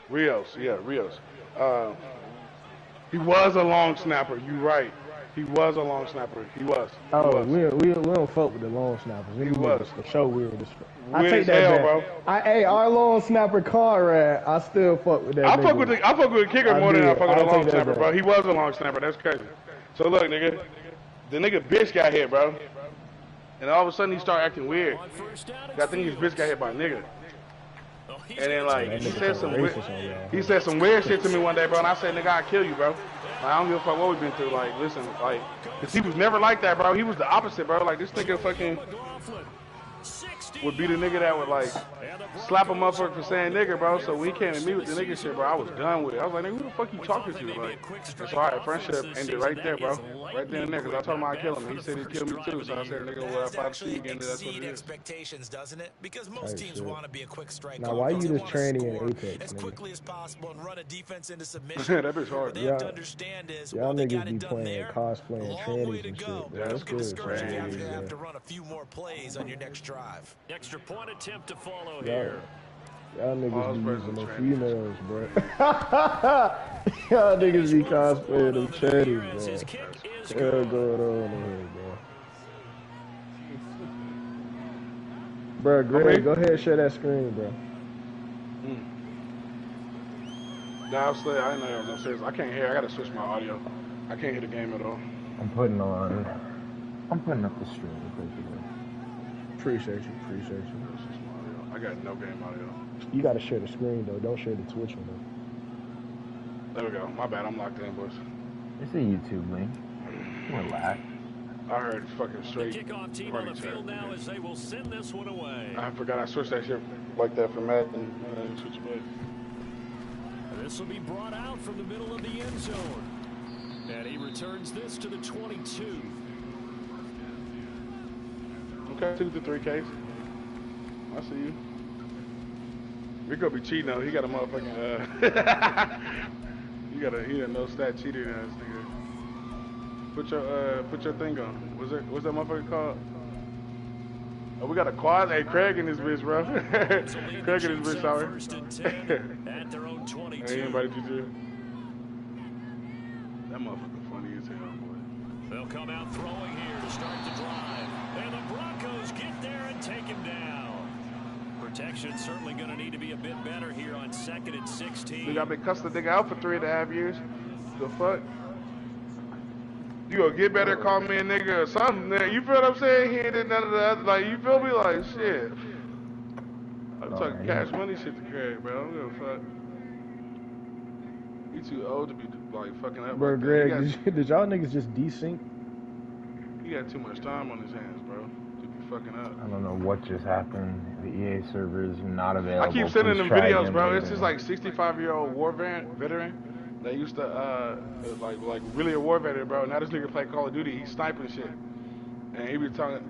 Rios, yeah, Rios. Uh, he was a long snapper. You right. He was a long snapper. He was. He Oh, was. we don't fuck with the long snappers. He These was. niggas for sure weird as fuck. I Weird take as that hell, back. bro. Hey, our long snapper Conrad, I still fuck with that nigga. I fuck with the kicker I more than I did. fuck with the I take long that snapper, bro. back. He was a long snapper. That's crazy. So look, nigga, the nigga bitch got hit, bro. And all of a sudden he started acting weird. I think his bitch got hit by a nigga. And then Oh, like that nigga turned racist on y'all. he said some weird shit to me one day, bro. And I said, nigga, I'll kill you, bro. Like, I don't give a fuck what we've been through. Like, listen, like, cause he was never like that, bro. He was the opposite, bro. Like this nigga fucking would be the nigga that would like slap a motherfucker for saying nigga, bro. So when he came at me with the nigga shit, bro, I was done with it. I was like, nigga, who the fuck you talking to? Like, that's all right. Friendship ended right there, bro. Right there and there. Cause I told him I'd kill him. He said he'd kill me too. So I said, nigga, well, if I see you again, then that's what it is. Expectations, doesn't it? Because most teams want to be a quick strike Now, why you offense. They just want to tranny in score Apex, as nigga? quickly as possible and run a defense into submission. That bitch hard. What they have to understand is, y'all while they niggas got be it done playing there, cosplaying long way trannies to and shit, go. bro. Don't get discouraged if you're crazy. going to have to run a few more plays on your next drive. Extra point attempt to follow here. Y'all niggas be using the trannies. females, bro. Y'all niggas be cosplaying them trannies, His bro. kick is What's going good. on here, bro? Bro, Greg, go ahead and share that screen, bro. Nah, I didn't know I was upstairs. I can't hear. I gotta switch my audio. I can't hear the game at all. I'm putting up the stream. Appreciate you. I got no game audio. You gotta share the screen, though. Don't share the Twitch one, though. There we go. My bad. I'm locked in, boys. It's a YouTube link. Relax. I heard fucking straight Kickoff team on the field now as they will send this one away. I forgot I switched that shit like that for Madden. I didn't switch it back. This will be brought out from the middle of the end zone. And he returns this to the 22. Okay, 2 to 3 Ks. I see you. Rico be cheating though. He got a motherfucking he a no stat cheater ass nigga. Put your thing on. What's that motherfucker called? Oh, we got a quad. Hey, Craig in this bitch, bro. Craig in this bitch, sorry. At their own 22. Hey, anybody do? That motherfucker funny as hell, boy. They'll come out throwing here to start the drive. And the Broncos get there and take him down. Protection certainly going to need to be a bit better here on 2nd and 16. Nigga, I've been cussing the nigga out for 3.5 years. The fuck? You gonna get better, call me a nigga or something, nigga. You feel what I'm saying? He ain't did none of that. Like, you feel me? Like, shit. I'm talking cash money shit to Craig, bro. I don't give a fuck. You too old to be, like, fucking up. Bro, like Greg, did y'all niggas just desync? He got too much time on his hands, bro. To be fucking up. I don't know what just happened. The EA server is not available. I keep sending them Please try videos, again bro. later. It's just like 65-year-old war veteran that used to like really a war veteran, bro. Now this nigga play Call of Duty. He's sniping shit, and he be talking.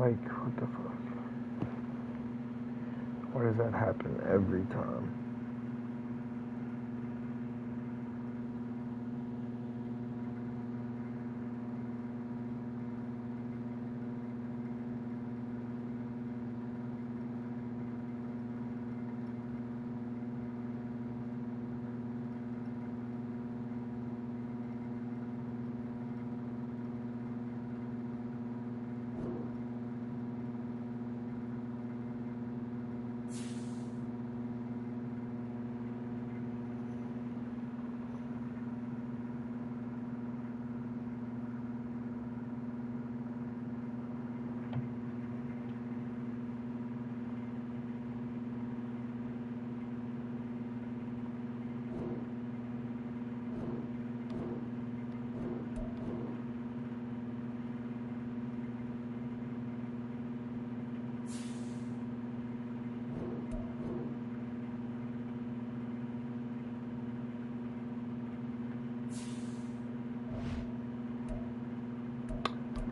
Like, what the fuck? Why does that happen every time?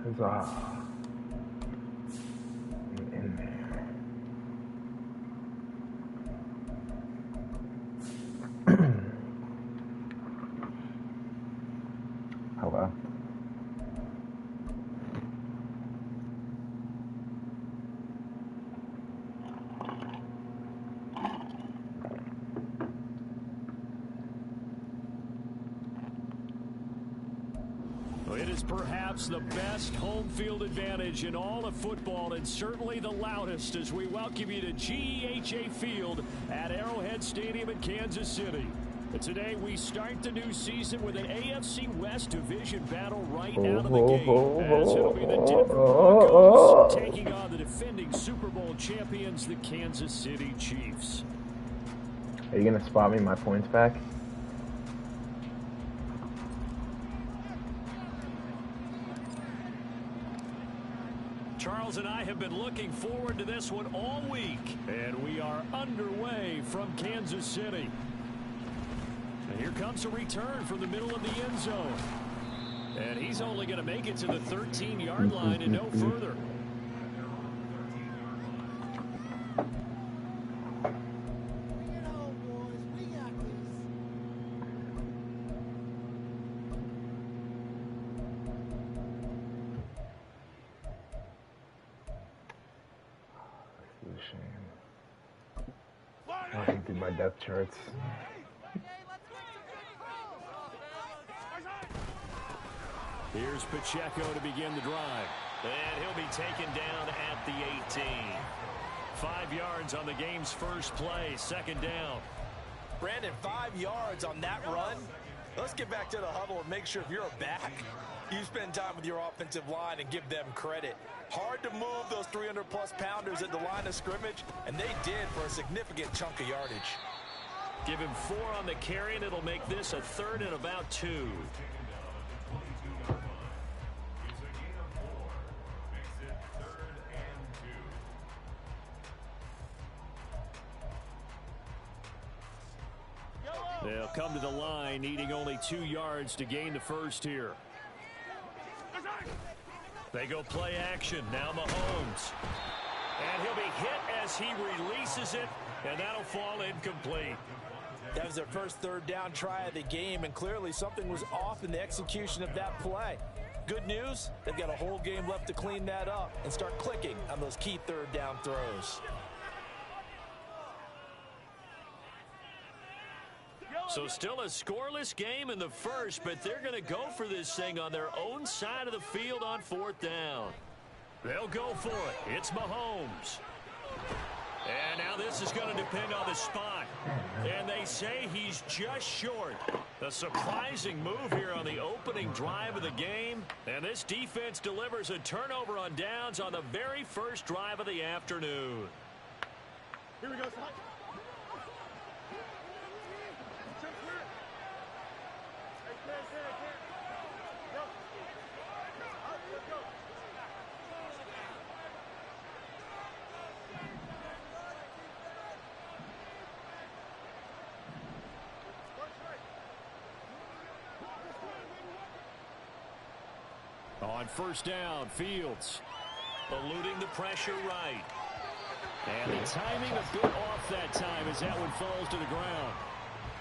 Huzzah. I'm in there. Hello. It is perhaps the best home field advantage in all of football, and certainly the loudest, as we welcome you to GEHA Field at Arrowhead Stadium in Kansas City. And today we start the new season with an AFC West division battle right out of the gate, as it'll be the Denver Broncos taking on the defending Super Bowl champions, the Kansas City Chiefs. Are you gonna spot me my points back? Charles and I have been looking forward to this one all week, and we are underway from Kansas City. And here comes a return from the middle of the end zone. And he's only going to make it to the 13-yard line and no further. Looking through my depth charts. Here's Pacheco to begin the drive. And he'll be taken down at the 18. 5 yards on the game's first play, second down. Brandon, 5 yards on that run. Let's get back to the huddle and make sure if you're a back, you spend time with your offensive line and give them credit. Hard to move those 300-plus pounders at the line of scrimmage, and they did for a significant chunk of yardage. Give him 4 on the carry, and it'll make this a third and about 2. They'll come to the line, needing only 2 yards to gain the first here. They go play action. Now Mahomes. And he'll be hit as he releases it, and that'll fall incomplete. That was their first third down try of the game, and clearly something was off in the execution of that play. Good news, they've got a whole game left to clean that up and start clicking on those key third down throws. So still a scoreless game in the first, but they're going to go for this thing on their own side of the field on 4th down. They'll go for it. It's Mahomes. And now this is going to depend on the spot. And they say he's just short. A surprising move here on the opening drive of the game. And this defense delivers a turnover on downs on the very first drive of the afternoon. Here we go, son. On 1st down, Fields. eluding the pressure right. And the timing a bit off that time as that one falls to the ground.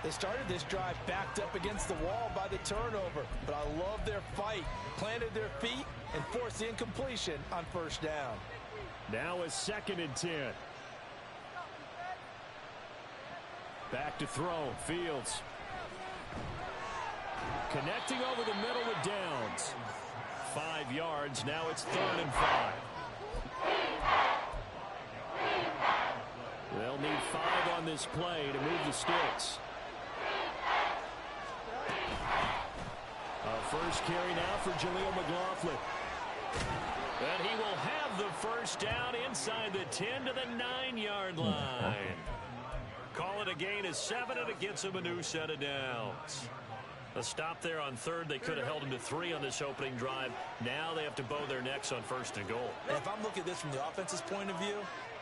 They started this drive backed up against the wall by the turnover, but I love their fight. Planted their feet and forced the incompletion on first down. Now a 2nd and 10. Back to throw. Fields. Connecting over the middle with Downs. 5 yards. Now it's 3rd and 5. They'll need 5 on this play to move the sticks. First carry now for Jaleel McLaughlin. And he will have the first down inside the 10 to the 9-yard line. Call it a gain of 7, and it gets him a new set of downs. A stop there on 3rd. They could have held him to 3 on this opening drive. Now they have to bow their necks on 1st and goal. And if I'm looking at this from the offense's point of view,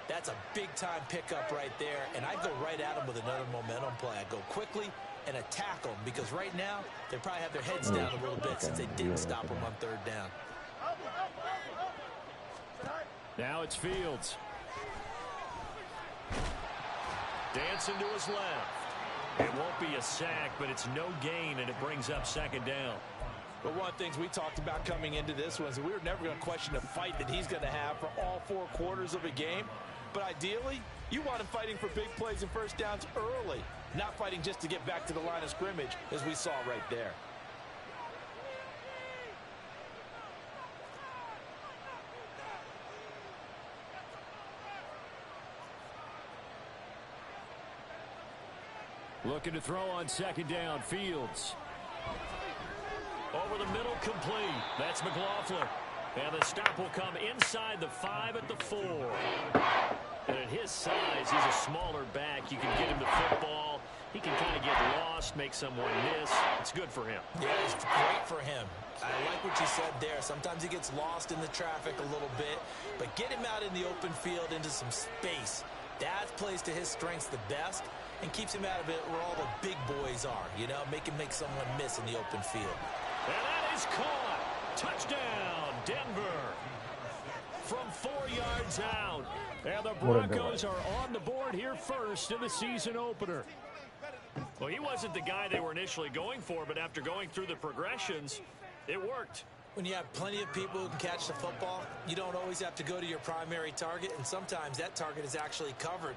that's a big-time pickup right there. And I'd go right at him with another momentum play. I'd go quickly and attack them, because right now they probably have their heads down a little bit since they didn't stop them on 3rd down. Now it's Fields. Dancing to his left. It won't be a sack, but it's no gain, and it brings up 2nd down. But one of the things we talked about coming into this was that we were never going to question the fight that he's going to have for all 4 quarters of a game. But ideally, you want him fighting for big plays and first downs early, not fighting just to get back to the line of scrimmage, as we saw right there. Looking to throw on 2nd down. Fields. Over the middle, complete. That's McLaughlin. And the stop will come inside the 5 at the 4. And at his size, he's a smaller back. You can get him the football. He can kind of get lost, make someone miss. It's good for him. Yeah, it's great for him. I like what you said there. Sometimes he gets lost in the traffic a little bit. But get him out in the open field into some space. That plays to his strengths the best and keeps him out of it where all the big boys are. You know, make him make someone miss in the open field. And that is caught. Touchdown, Denver. From 4 yards out. And the Broncos are on the board here first in the season opener. Well, he wasn't the guy they were initially going for, but after going through the progressions, it worked. When you have plenty of people who can catch the football, you don't always have to go to your primary target, and sometimes that target is actually covered.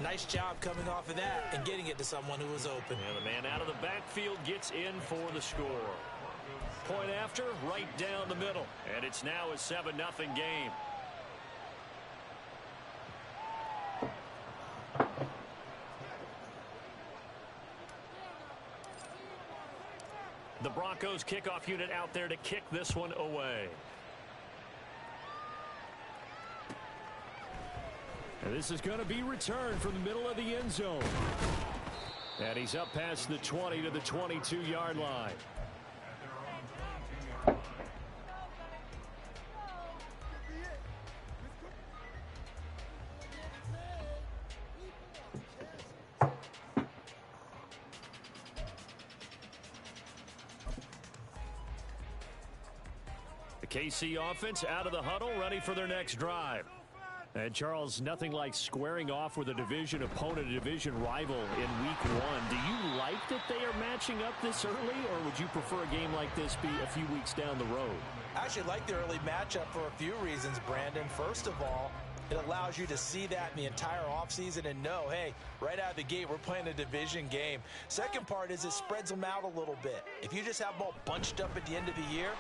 Nice job coming off of that and getting it to someone who was open. And the man out of the backfield gets in for the score. Point after, right down the middle. And it's now a 7-0 game. The Broncos kickoff unit out there to kick this one away. And this is going to be returned from the middle of the end zone. And he's up past the 20 to the 22-yard line. KC offense out of the huddle, ready for their next drive. And Charles, nothing like squaring off with a division opponent, a division rival in week 1. Do you like that they are matching up this early, or would you prefer a game like this be a few weeks down the road? I actually like the early matchup for a few reasons, Brandon. First of all, it allows you to see that in the entire offseason and know, hey, right out of the gate, we're playing a division game. Second part is it spreads them out a little bit. If you just have them all bunched up at the end of the year,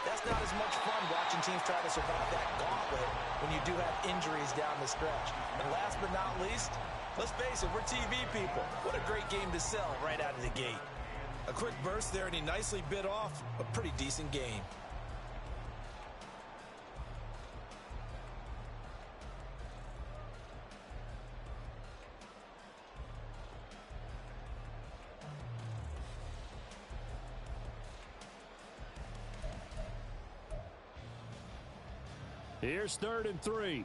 that's not as much fun watching teams try to survive that gauntlet when you do have injuries down the stretch. And last but not least, let's face it, we're TV people. What a great game to sell right out of the gate. A quick burst there, and he nicely bit off a pretty decent game. Here's 3rd and 3.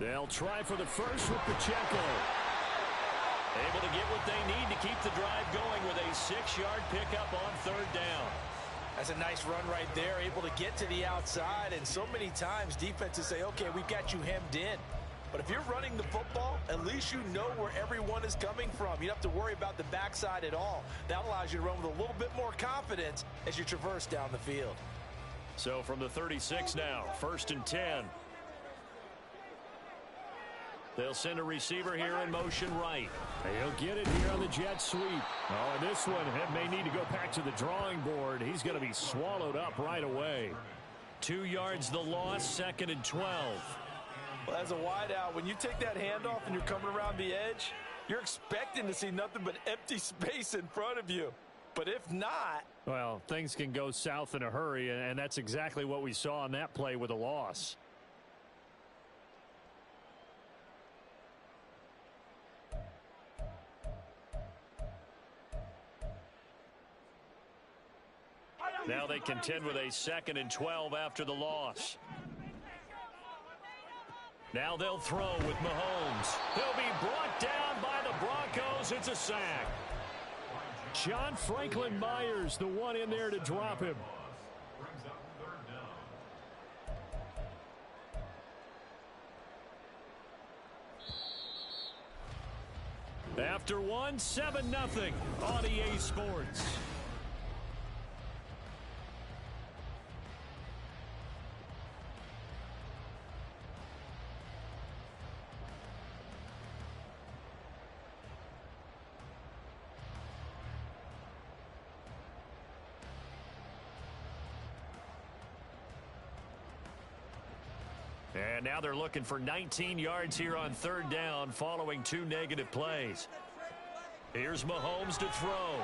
They'll try for the first with Pacheco. Able to get what they need to keep the drive going with a 6-yard pickup on 3rd down. That's a nice run right there, able to get to the outside. And so many times defenses say, okay, we've got you hemmed in. But if you're running the football, at least you know where everyone is coming from. You don't have to worry about the backside at all. That allows you to run with a little bit more confidence as you traverse down the field. So from the 36 now, 1st and 10. They'll send a receiver here in motion right. He'll get it here on the jet sweep. Oh, and this one may need to go back to the drawing board. He's going to be swallowed up right away. 2 yards the loss, 2nd and 12. Well, as a wideout, when you take that handoff and you're coming around the edge, you're expecting to see nothing but empty space in front of you. But if not... Well, things can go south in a hurry, and that's exactly what we saw on that play with a loss. Now they contend with a 2nd and 12 after the loss. Now they'll throw with Mahomes. He'll be brought down by the Broncos. It's a sack. John Franklin Myers, the one in there to drop him. After one, 7-0 on EA Sports. And now they're looking for 19 yards here on 3rd down following 2 negative plays. Here's Mahomes to throw.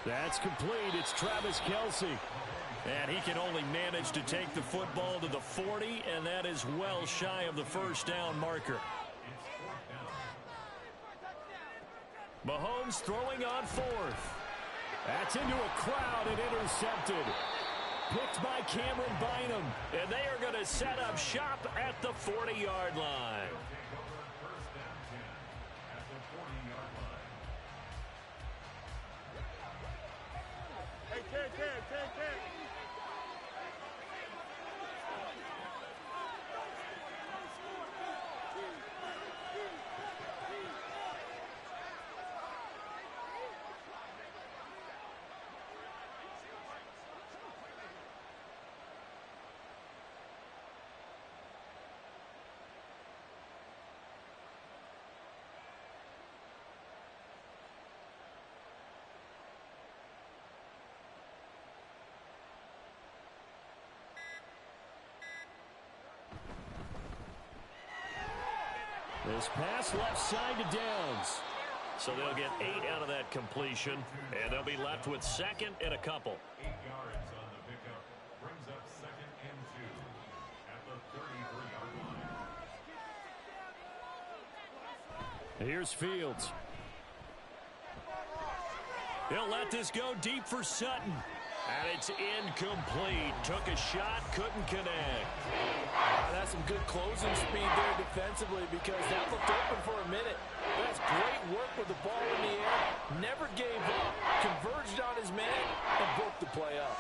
That's complete. It's Travis Kelce. And he can only manage to take the football to the 40, and that is well shy of the 1st down marker. Mahomes throwing on 4th. That's into a crowd and intercepted. Picked by Cameron Bynum, and they are going to set up shop at the 40-yard line. This pass left side to Downs. So they'll get 8 out of that completion, and they'll be left with 2nd and a couple. 8 yards on the pickup. Brings up 2nd and 2 at the 33-yard line. Here's Fields. He'll let this go deep for Sutton. And it's incomplete. Took a shot, couldn't connect. That's some good closing speed there defensively, because that looked open for a minute. That's great work with the ball in the air. Never gave up. Converged on his man and broke the play up.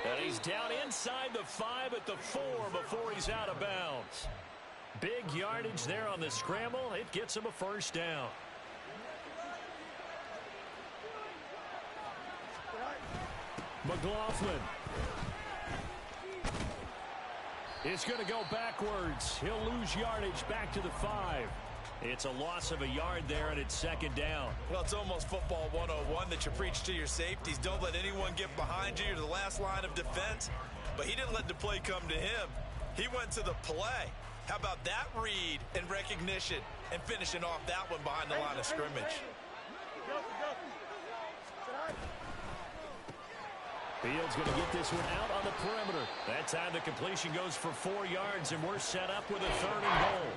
And he's down inside the 5 at the 4 before he's out of bounds. Big yardage there on the scramble. It gets him a 1st down. McLaughlin. It's going to go backwards. He'll lose yardage back to the 5. It's a loss of a yard there, and it's 2nd down. Well, it's almost football 101 that you preach to your safeties. Don't let anyone get behind you. You're the last line of defense. But he didn't let the play come to him. He went to the play. How about that read and recognition and finishing off that one behind the line of scrimmage? Fields going to get this one out on the perimeter. That time the completion goes for 4 yards, and we're set up with a 3rd and goal.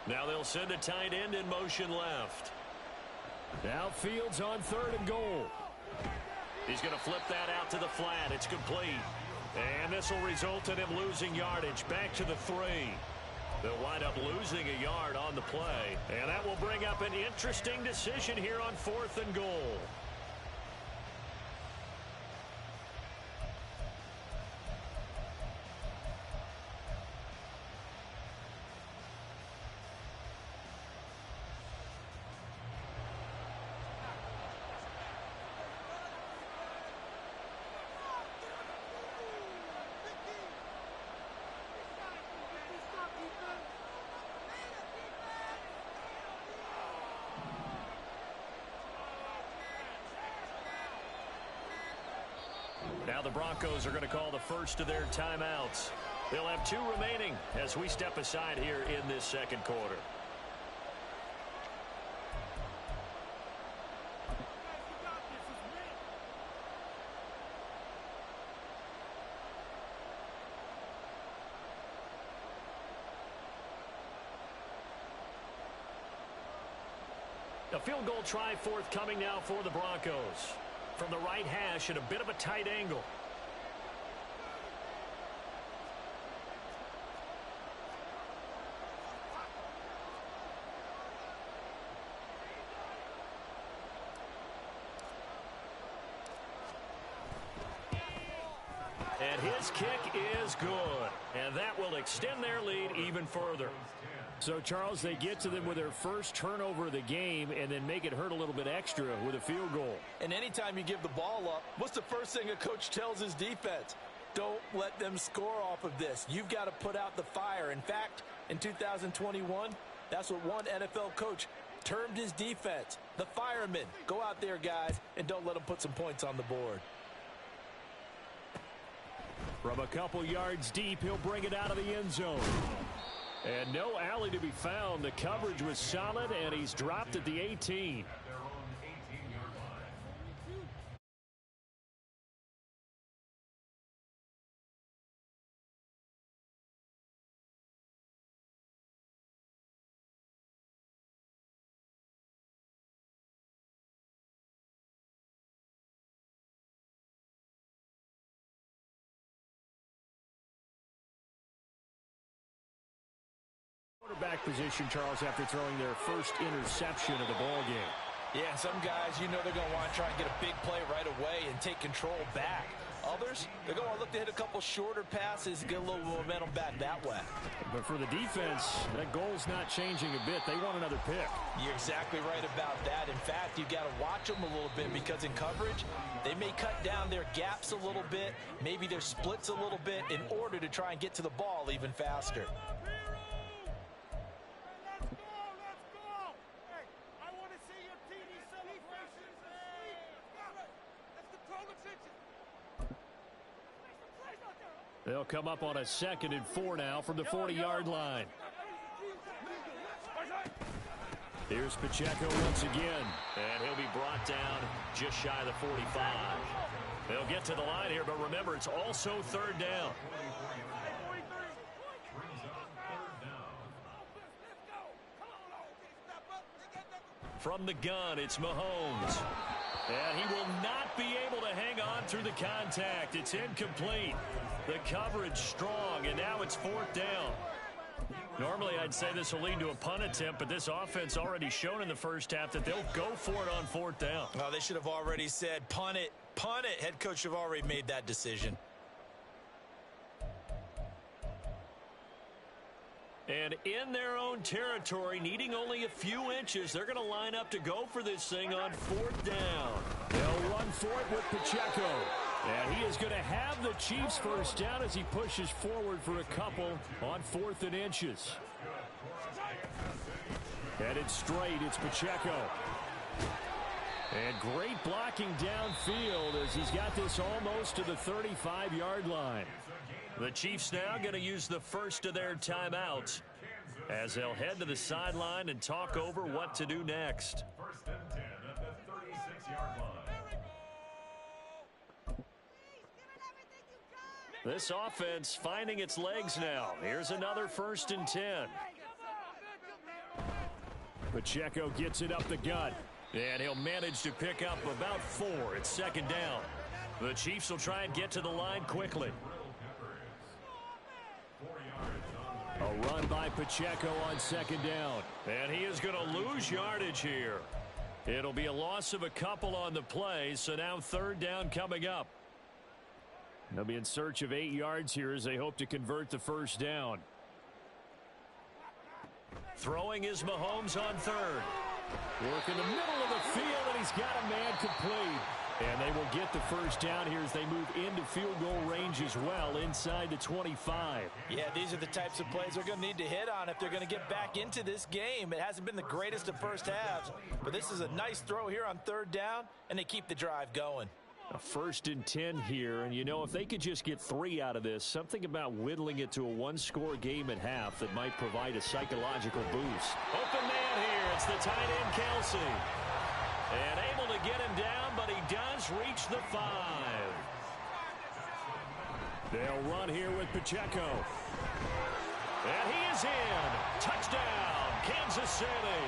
Now they'll send a tight end in motion left. Now Fields on 3rd and goal. He's going to flip that out to the flat. It's complete. And this will result in him losing yardage. Back to the 3. They'll wind up losing a yard on the play. And that will bring up an interesting decision here on 4th and goal. Now the Broncos are going to call the first of their timeouts. They'll have 2 remaining as we step aside here in this second quarter. A field goal try forthcoming now for the Broncos. From the right hash at a bit of a tight angle. And his kick is good. And that will extend their lead even further. So, Charles, they get to them with their first turnover of the game and then make it hurt a little bit extra with a field goal. And anytime you give the ball up, what's the first thing a coach tells his defense? Don't let them score off of this. You've got to put out the fire. In fact, in 2021, that's what one NFL coach termed his defense. The firemen. Go out there, guys, and don't let them put some points on the board. From a couple yards deep, he'll bring it out of the end zone. And no alley to be found. The coverage was solid, and he's dropped at the 18. Quarterback position, Charles, after throwing their first interception of the ball game. Yeah, some guys, you know they're going to want to try and get a big play right away and take control back. Others, they're going to look to hit a couple shorter passes, get a little momentum back that way. But for the defense, that goal's not changing a bit. They want another pick. You're exactly right about that. In fact, you've got to watch them a little bit because in coverage, they may cut down their gaps a little bit, maybe their splits a little bit in order to try and get to the ball even faster. They'll come up on a 2nd and 4 now from the 40-yard line. Here's Pacheco once again, and he'll be brought down just shy of the 45. They'll get to the line here, but remember, it's also 3rd down. From the gun, it's Mahomes. And he will not be able to hang on through the contact. It's incomplete. The coverage strong, and now it's 4th down. Normally, I'd say this will lead to a punt attempt, but this offense already shown in the first half that they'll go for it on 4th down. Well, they should have already said, punt it, punt it. Head coach should have already made that decision. And in their own territory, needing only a few inches, they're going to line up to go for this thing on 4th down. They'll run for it with Pacheco. And he is going to have the Chiefs first down as he pushes forward for a couple on 4th and inches. Headed straight, it's Pacheco. And great blocking downfield as he's got this almost to the 35-yard line. The Chiefs now going to use the first of their timeouts as they'll head to the sideline and talk over what to do next. 1st and 10 at the 36-yard line. This offense finding its legs now. Here's another 1st and 10. Pacheco gets it up the gut. And he'll manage to pick up about 4. It's second down. The Chiefs will try and get to the line quickly. A run by Pacheco on second down. And he is going to lose yardage here. It'll be a loss of a couple on the play, so now third down coming up. They'll be in search of 8 yards here as they hope to convert the first down. Throwing is Mahomes on third. Work in the middle of the field, and he's got a man complete. And they will get the first down here as they move into field goal range as well, inside the 25. Yeah, these are the types of plays they're going to need to hit on if they're going to get back into this game. It hasn't been the greatest of first halves, but this is a nice throw here on third down, and they keep the drive going. A 1st and 10 here, and you know, if they could just get 3 out of this, something about whittling it to a 1-score game at half that might provide a psychological boost. Open man here. It's the tight end, Kelsey. And able to get him down, but he does reach the 5. They'll run here with Pacheco. And he is in. Touchdown, Kansas City.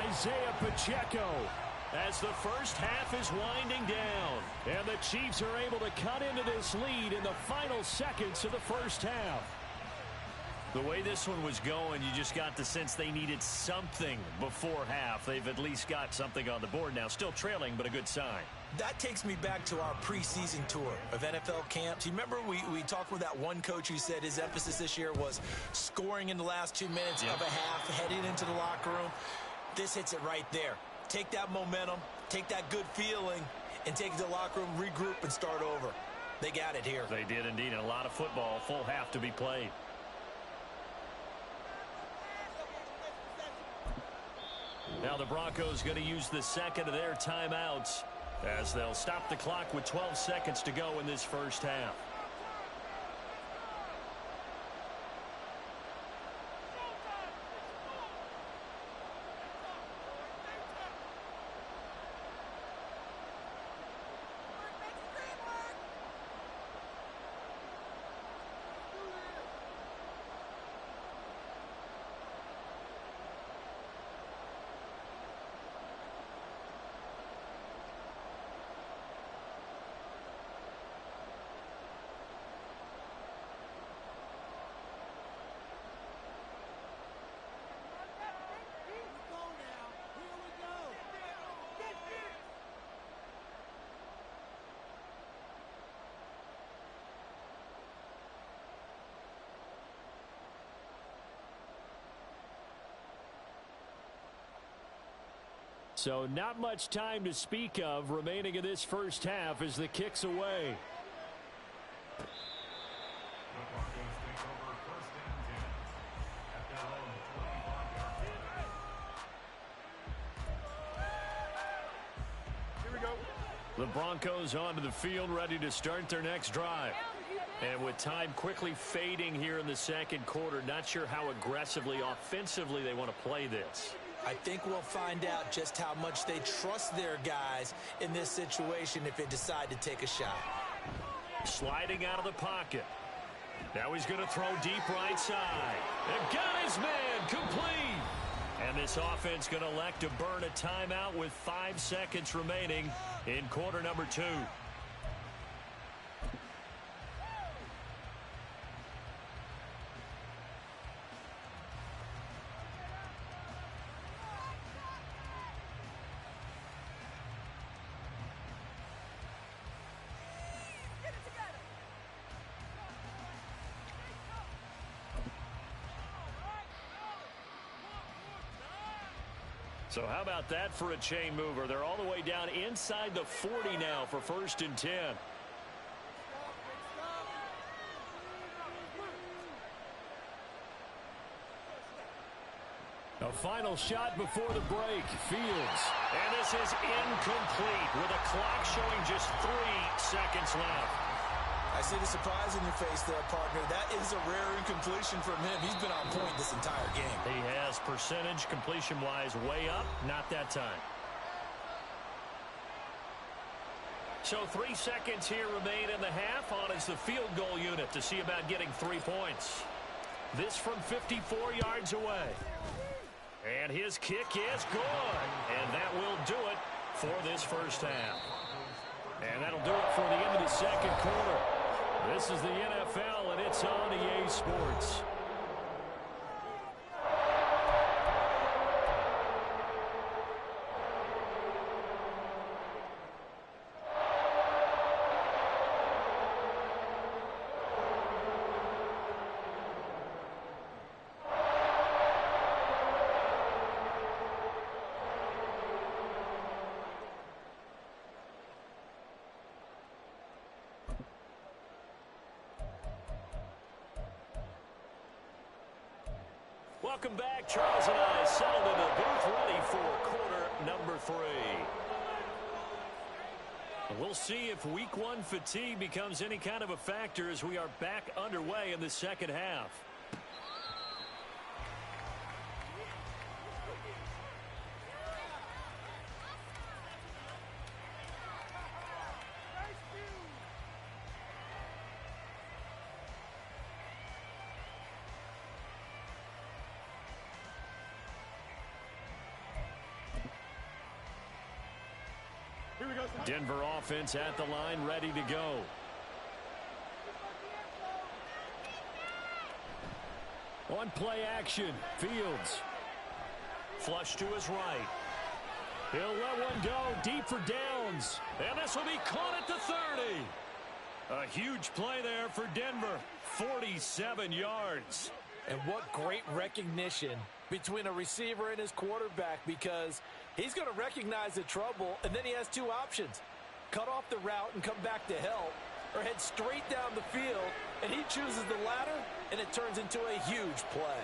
Isaiah Pacheco. As the first half is winding down. And the Chiefs are able to cut into this lead in the final seconds of the first half. The way this one was going, you just got the sense they needed something before half. They've at least got something on the board now. Still trailing, but a good sign. That takes me back to our preseason tour of NFL camps. You remember we talked with that one coach who said his emphasis this year was scoring in the last 2 minutes of a half, heading into the locker room. This hits it right there. Take that momentum, take that good feeling, and take it to the locker room, regroup, and start over. They got it here. They did indeed. And a lot of football, full half to be played. Now the Broncos going to use the second of their timeouts as they'll stop the clock with 12 seconds to go in this first half. So not much time to speak of remaining in this first half as the kick's away. The Broncos take over 1st and 10 at their own 25-yard line. Here we go. The Broncos onto the field, ready to start their next drive. And with time quickly fading here in the second quarter, not sure how aggressively, offensively they want to play this. I think we'll find out just how much they trust their guys in this situation if they decide to take a shot. Sliding out of the pocket. Now he's going to throw deep right side. And got his man complete. And this offense going to elect to burn a timeout with 5 seconds remaining in quarter number 2. So how about that for a chain mover? They're all the way down inside the 40 now for 1st and 10. A final shot before the break. Fields. And this is incomplete with a clock showing just 3 seconds left. I see the surprise in your face there, partner. That is a rare incompletion from him. He's been on point this entire game. He has, percentage completion-wise way up. Not that time. So 3 seconds here remain in the half. On is the field goal unit to see about getting 3 points. This from 54 yards away. And his kick is good. And that will do it for this first half. And that'll do it for the end of the second quarter. This is the NFL, and it's on EA Sports. Welcome back. Charles and I settled in the booth ready for quarter number 3. We'll see if week 1 fatigue becomes any kind of a factor as we are back underway in the second half. Denver offense at the line, ready to go. On play action, Fields. Flush to his right. He'll let one go deep for downs. And this will be caught at the 30. A huge play there for Denver. 47 yards. And what great recognition between a receiver and his quarterback, because he's going to recognize the trouble, and then he has 2 options. Cut off the route and come back to help, or head straight down the field, and he chooses the latter, and it turns into a huge play.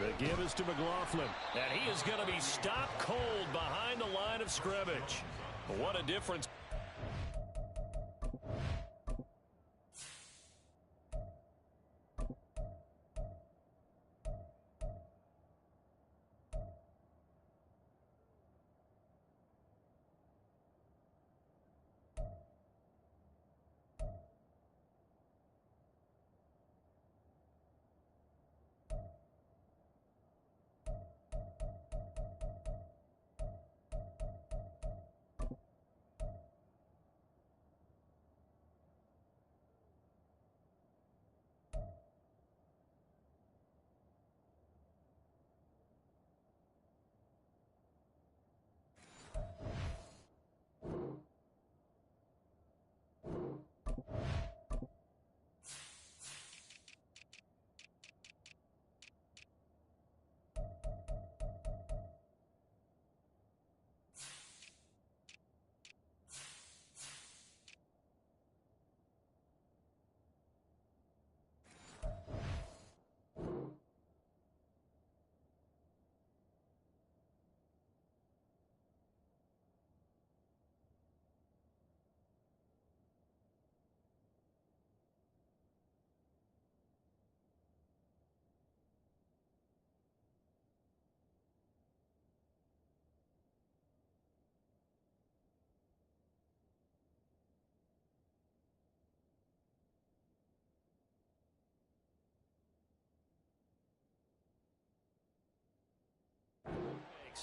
The give is to McLaughlin, and he is going to be stopped cold behind the line of scrimmage. What a difference.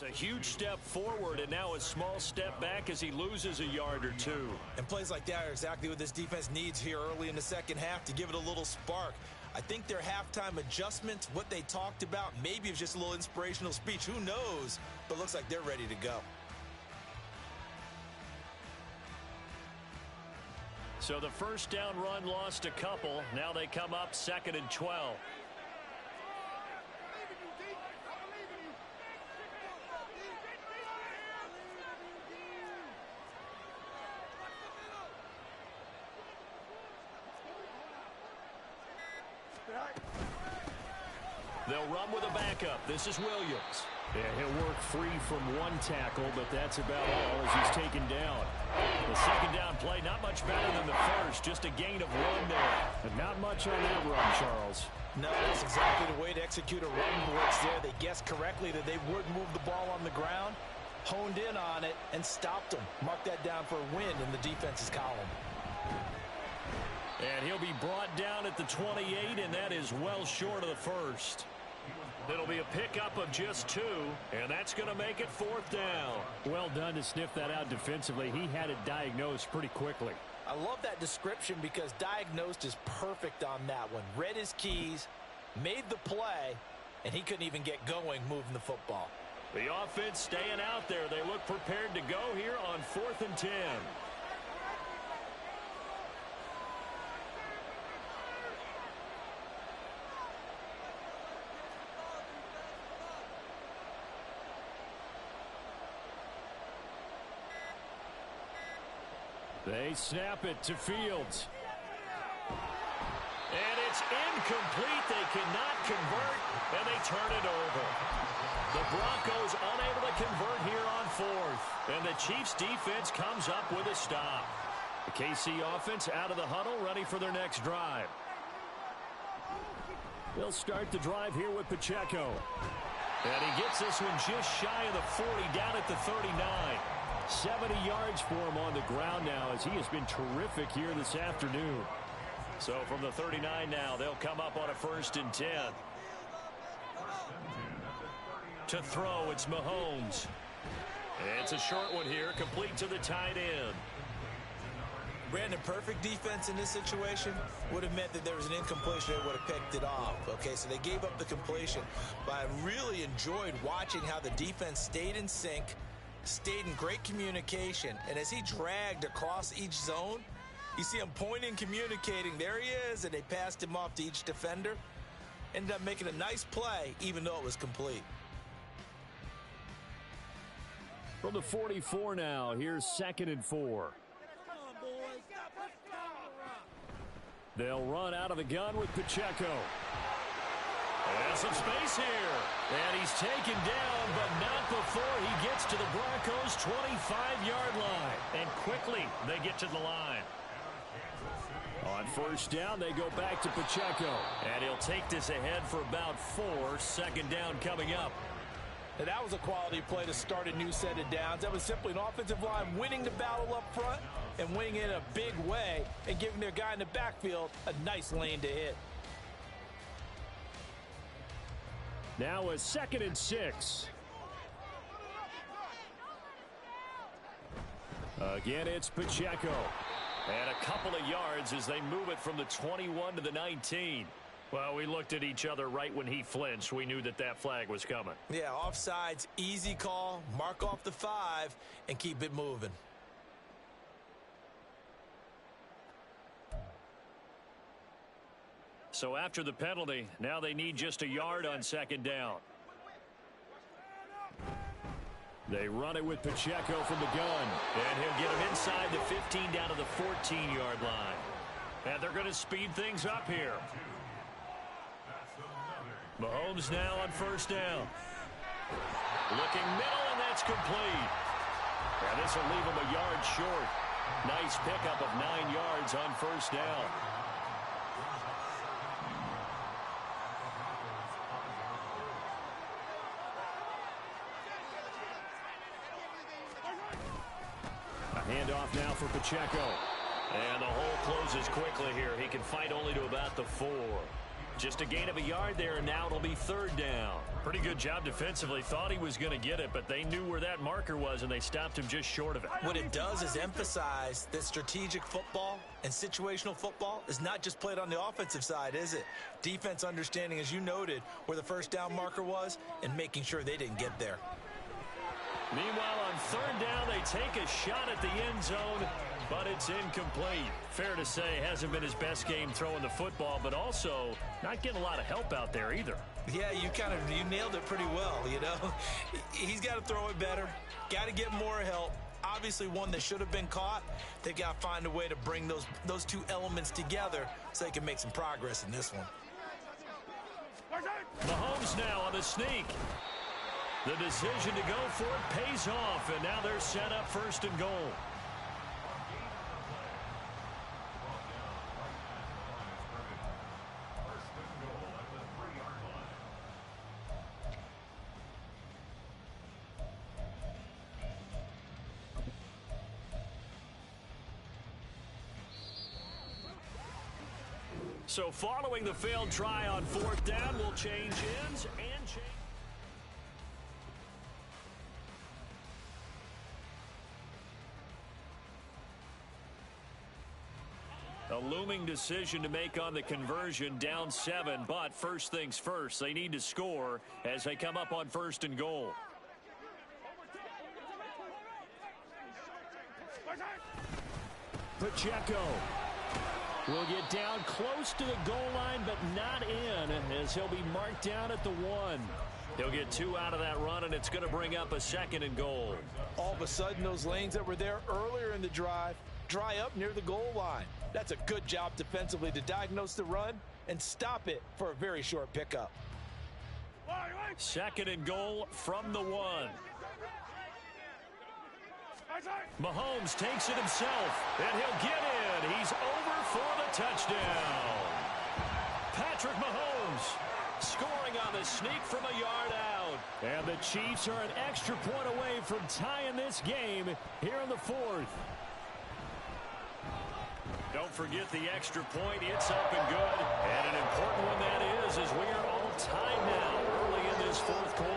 A huge step forward and now a small step back as he loses a yard or 2. And plays like that are exactly what this defense needs here early in the second half to give it a little spark. I think their halftime adjustment, what they talked about, maybe it's just a little inspirational speech. Who knows? But looks like they're ready to go. So the first down run lost a couple. Now they come up 2nd and 12. They'll run with a backup. This is Williams. Yeah, he'll work free from 1 tackle, but that's about all as he's taken down. The second down play, not much better than the first. Just a gain of 1 there. And not much on that run, Charles. No, that's exactly the way to execute a run blitz there. They guessed correctly that they would move the ball on the ground, honed in on it, and stopped them. Mark that down for a win in the defense's column. And he'll be brought down at the 28, and that is well short of the first. It'll be a pickup of just 2, and that's going to make it 4th down. Well done to sniff that out defensively. He had it diagnosed pretty quickly. I love that description because diagnosed is perfect on that one. Read his keys, made the play, and he couldn't even get going moving the football. The offense staying out there. They look prepared to go here on 4th and 10. They snap it to Fields. And it's incomplete. They cannot convert, and they turn it over. The Broncos unable to convert here on 4th. And the Chiefs defense comes up with a stop. The KC offense out of the huddle, ready for their next drive. They'll start the drive here with Pacheco. And he gets this one just shy of the 40, down at the 39. 70 yards for him on the ground now, as he has been terrific here this afternoon. So from the 39 now, they'll come up on a 1st and 10. To throw, it's Mahomes. It's a short one here, complete to the tight end. Brandon, perfect defense in this situation would have meant that there was an incompletion that would have picked it off. Okay, so they gave up the completion. But I really enjoyed watching how the defense stayed in sync, stayed in great communication, and as he dragged across each zone, you see him pointing, communicating. There he is, and they passed him off to each defender. Ended up making a nice play, even though it was complete. From the 44 now, here's 2nd and 4. They'll run out of the gun with Pacheco. And some space here. And he's taken down, but not before he gets to the Broncos' 25-yard line. And quickly, they get to the line. On 1st down, they go back to Pacheco. And he'll take this ahead for about 4. 2nd down coming up. And that was a quality play to start a new set of downs. That was simply an offensive line winning the battle up front and winning it in a big way and giving their guy in the backfield a nice lane to hit. Now a 2nd and 6. Again, it's Pacheco. And a couple of yards as they move it from the 21 to the 19. Well, we looked at each other right when he flinched. We knew that that flag was coming. Yeah, offsides, easy call, mark off the 5, and keep it moving. So after the penalty, now they need just a yard on 2nd down. They run it with Pacheco from the gun. And he'll get him inside the 15 down to the 14-yard line. And they're going to speed things up here. Mahomes now on 1st down. Looking middle, and that's complete. And this will leave him a yard short. Nice pickup of 9 yards on 1st down. A handoff now for Pacheco. And the hole closes quickly here. He can fight only to about the 4. Just a gain of a yard there, and now it'll be 3rd down. Pretty good job defensively. Thought he was going to get it, but they knew where that marker was, and they stopped him just short of it. What it does is emphasize that strategic football and situational football is not just played on the offensive side, is it? Defense understanding, as you noted, where the 1st down marker was and making sure they didn't get there. Meanwhile, on 3rd down, they take a shot at the end zone, but it's incomplete. Fair to say, hasn't been his best game throwing the football, but also not getting a lot of help out there either. Yeah, you nailed it pretty well, you know. He's got to throw it better, got to get more help. Obviously one that should have been caught. They got to find a way to bring those two elements together so they can make some progress in this one. Mahomes now on the sneak. The decision to go for it pays off, and now they're set up 1st and goal. So following the failed try on 4th down, we'll change ends and change. A looming decision to make on the conversion, down 7, but first things first, they need to score as they come up on 1st and goal. Pacheco will get down close to the goal line, but not in, as he'll be marked down at the 1. He'll get 2 out of that run, and it's going to bring up a 2nd and goal. All of a sudden, those lanes that were there earlier in the drive dry up near the goal line. That's a good job defensively to diagnose the run and stop it for a very short pickup. 2nd and goal from the 1. Mahomes takes it himself, and he'll get in. He's over for the touchdown. Patrick Mahomes scoring on the sneak from a yard out. And the Chiefs are an extra point away from tying this game here in the 4th. Don't forget the extra point. It's up and good. And an important one that is, as we are all tied now early in this 4th quarter.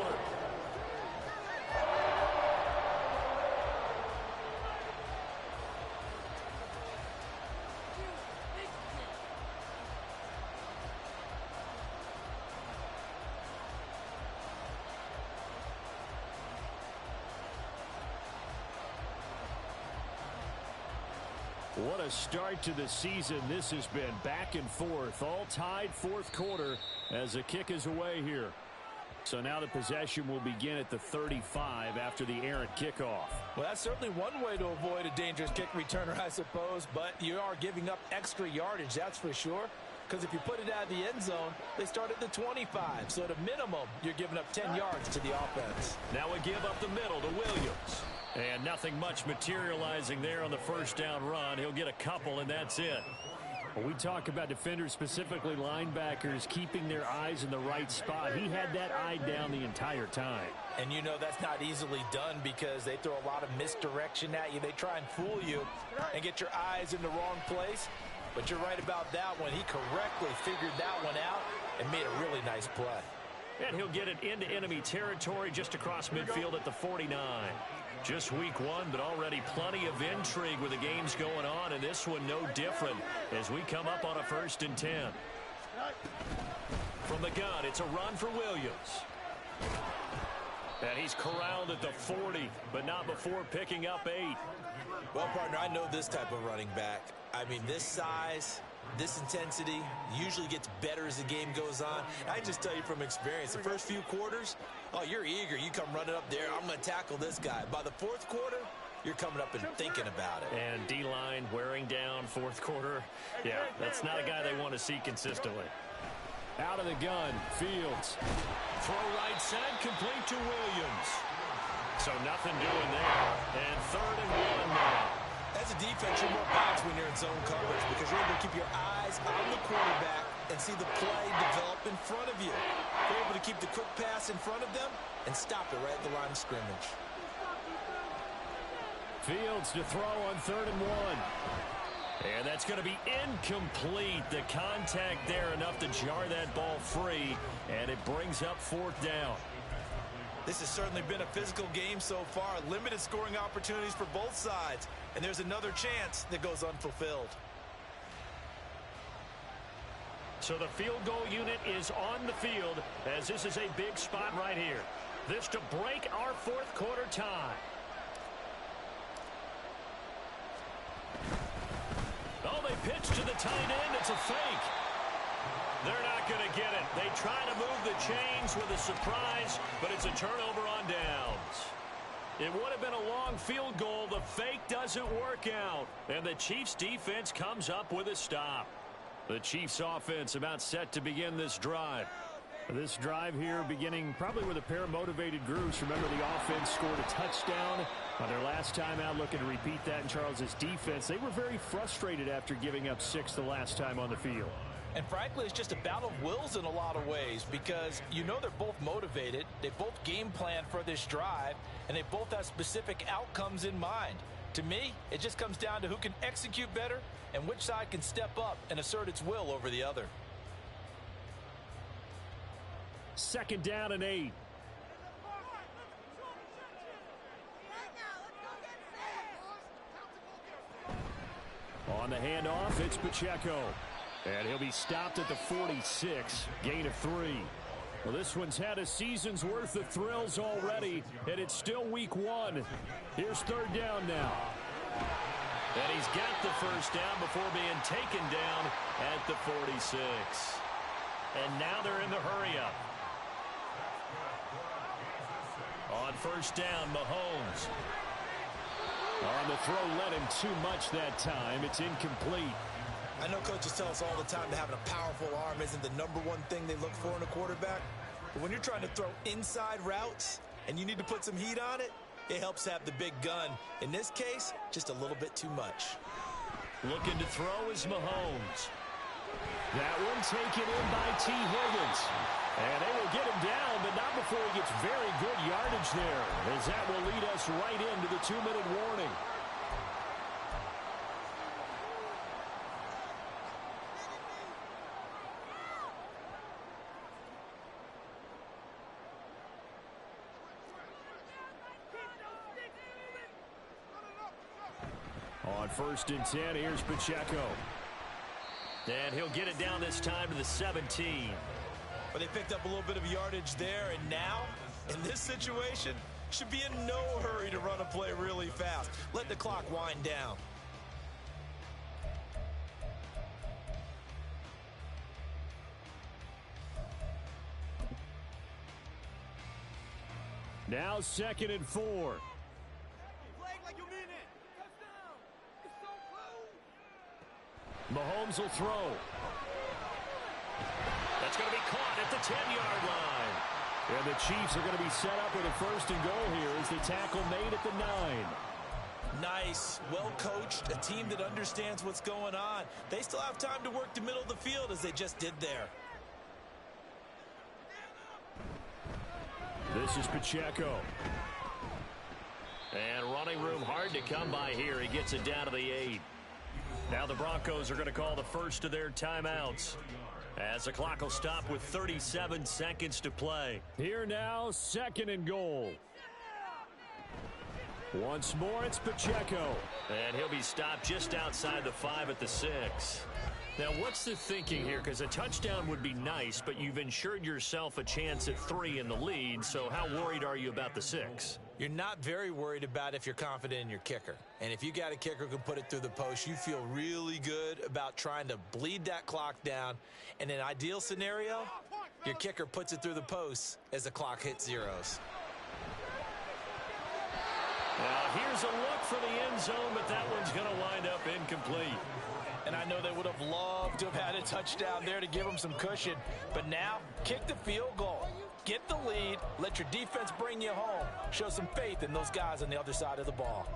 What a start to the season this has been. Back and forth, all tied 4th quarter as the kick is away here. So now the possession will begin at the 35 after the errant kickoff. Well, that's certainly one way to avoid a dangerous kick returner, I suppose, but you are giving up extra yardage, that's for sure. Because if you put it out of the end zone, they start at the 25. So at a minimum, you're giving up 10 yards to the offense. Now we give up the middle to Williams. And nothing much materializing there on the 1st down run. He'll get a couple, and that's it. When we talk about defenders, specifically linebackers, keeping their eyes in the right spot, he had that eye down the entire time. And you know that's not easily done because they throw a lot of misdirection at you. They try and fool you and get your eyes in the wrong place. But you're right about that one. He correctly figured that one out and made a really nice play. And he'll get it into enemy territory just across midfield at the 49. Just week 1, but already plenty of intrigue with the games going on, and this one no different as we come up on a 1st and 10. From the gun, it's a run for Williams. And he's corralled at the 40, but not before picking up 8. Well, partner, I know this type of running back. I mean, this size, this intensity usually gets better as the game goes on. I just tell you from experience, the first few quarters, oh, you're eager. You come running up there. I'm going to tackle this guy. By the 4th quarter, you're coming up and thinking about it. And D-line wearing down 4th quarter. Yeah, that's not a guy they want to see consistently. Out of the gun, Fields. Throw right side, complete to Williams. So nothing doing there. And 3rd and 1 now. As a defense, you're more balanced when you're in zone coverage because you're able to keep your eyes on the quarterback and see the play develop in front of you. You're able to keep the quick pass in front of them and stop it right at the line of scrimmage. Fields to throw on 3rd and 1. And that's going to be incomplete. The contact there enough to jar that ball free, and it brings up 4th down. This has certainly been a physical game so far. Limited scoring opportunities for both sides. And there's another chance that goes unfulfilled. So the field goal unit is on the field as this is a big spot right here. This to break our 4th quarter tie. Oh, they pitch to the tight end. It's a fake. They're not going to get it. They try to move the chains with a surprise, but it's a turnover on downs. It would have been a long field goal. The fake doesn't work out, and the Chiefs' defense comes up with a stop. The Chiefs' offense about set to begin this drive. This drive here beginning probably with a pair of motivated groups. Remember, the offense scored a touchdown on their last time out, looking to repeat that in Charles's defense. They were very frustrated after giving up 6 the last time on the field. And frankly, it's just a battle of wills in a lot of ways because you know they're both motivated. They both game plan for this drive, and they both have specific outcomes in mind. To me, it just comes down to who can execute better and which side can step up and assert its will over the other. 2nd down and 8. On the handoff, it's Pacheco. And he'll be stopped at the 46. Gain of 3. Well, this one's had a season's worth of thrills already, and it's still week 1. Here's 3rd down now. And he's got the first down before being taken down at the 46. And now they're in the hurry-up. On 1st down, Mahomes. On the throw, led him too much that time. It's incomplete. I know coaches tell us all the time that having a powerful arm isn't the #1 thing they look for in a quarterback. But when you're trying to throw inside routes and you need to put some heat on it, it helps have the big gun. In this case, just a little bit too much. Looking to throw is Mahomes. That one taken in by T. Higgins. And they will get him down, but not before he gets very good yardage there, as that will lead us right into the 2-minute warning. On 1st and 10, here's Pacheco. And he'll get it down this time to the 17. But they picked up a little bit of yardage there, and now, in this situation, should be in no hurry to run a play really fast. Let the clock wind down. Now 2nd and 4. Mahomes will throw. That's going to be caught at the 10-yard line. And the Chiefs are going to be set up with a 1st and goal here as the tackle made at the 9. Nice, well coached, a team that understands what's going on. They still have time to work the middle of the field as they just did there. This is Pacheco. And running room hard to come by here. He gets it down to the 8. Now the Broncos are going to call the first of their timeouts, as the clock will stop with 37 seconds to play. Here now, 2nd and goal. Once more, it's Pacheco. And he'll be stopped just outside the 5 at the 6. Now, what's the thinking here? Because a touchdown would be nice, but you've ensured yourself a chance at 3 in the lead, so how worried are you about the 6? You're not very worried about if you're confident in your kicker. And if you got a kicker who can put it through the post, you feel really good about trying to bleed that clock down. In an ideal scenario, your kicker puts it through the post as the clock hits zeros. Now, here's a look for the end zone, but that one's going to wind up incomplete. And I know they would have loved to have had a touchdown there to give them some cushion. But now, kick the field goal. Get the lead. Let your defense bring you home. Show some faith in those guys on the other side of the ball.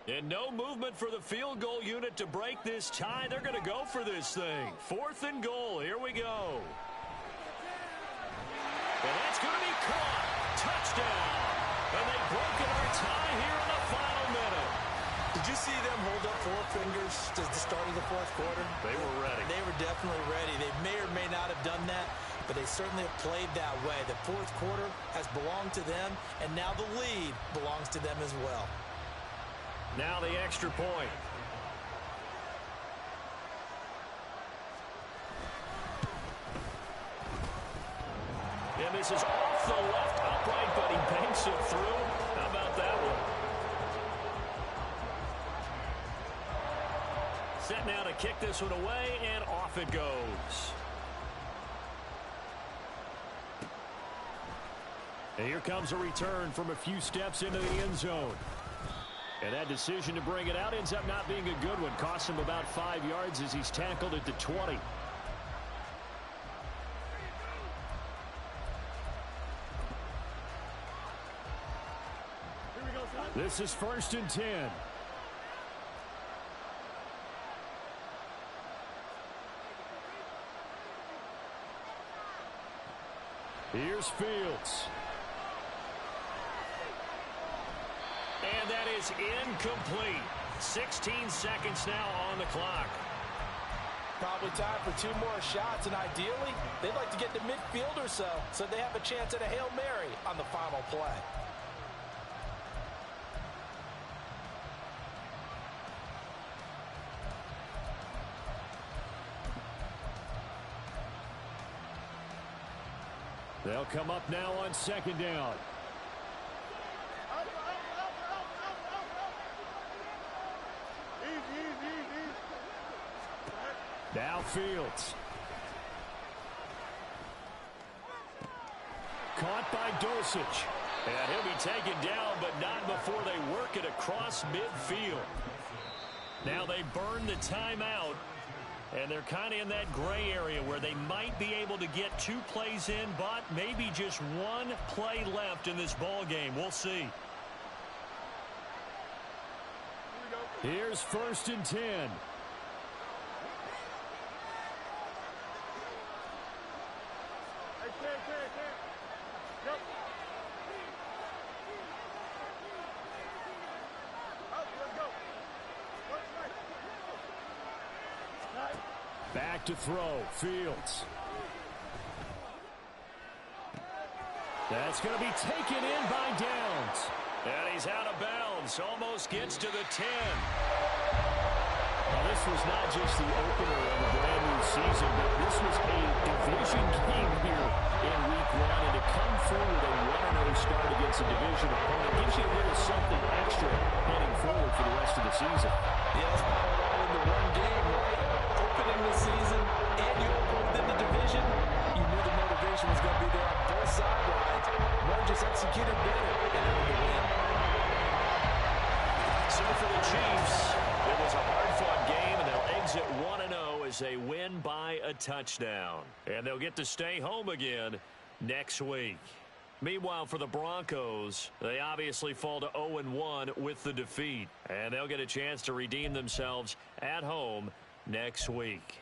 And no movement for the field goal unit to break this tie. They're going to go for this thing. 4th and goal. Here we go. And that's going to be caught. Touchdown. And they've broken our tie here in the final minute. Did you see them hold up 4 fingers at the start of the 4th quarter? They were ready. They were definitely ready. They may or may not have done that, but they certainly have played that way. The 4th quarter has belonged to them, and now the lead belongs to them as well. Now the extra point. And this is off the left upright, but he banks it through. How about that one? Set now to kick this one away, and off it goes. And here comes a return from a few steps into the end zone. And that decision to bring it out ends up not being a good one. Costs him about 5 yards as he's tackled at the 20. This is 1st and 10. Here's Fields. And that is incomplete. 16 seconds now on the clock. Probably time for 2 more shots, and ideally, they'd like to get to midfield or so they have a chance at a Hail Mary on the final play. They'll come up now on 2nd down. Now Fields. Caught by Dosich. And he'll be taken down, but not before they work it across midfield. Now they burn the timeout, and they're kind of in that gray area where they might be able to get 2 plays in, but maybe just 1 play left in this ball game. We'll see. Here's 1st and 10. Back to throw. Fields. That's going to be taken in by Downs. And he's out of bounds. Almost gets to the 10. Now, this was not just the opener of a brand new season, but this was a division game here in week 1. And to come through with a 1-0 start against a division opponent gives you a little something extra heading forward for the rest of the season. Yeah, that's all in the one game, right? Opening the season, and you open within the division, you knew the motivation was going to be there on both sidelines. One just executed better and earned the win. So for the Chiefs, it was a hard-fought game, and they'll exit 1-0 as they win by a touchdown. And they'll get to stay home again next week. Meanwhile, for the Broncos, they obviously fall to 0-1 with the defeat. And they'll get a chance to redeem themselves at home next week.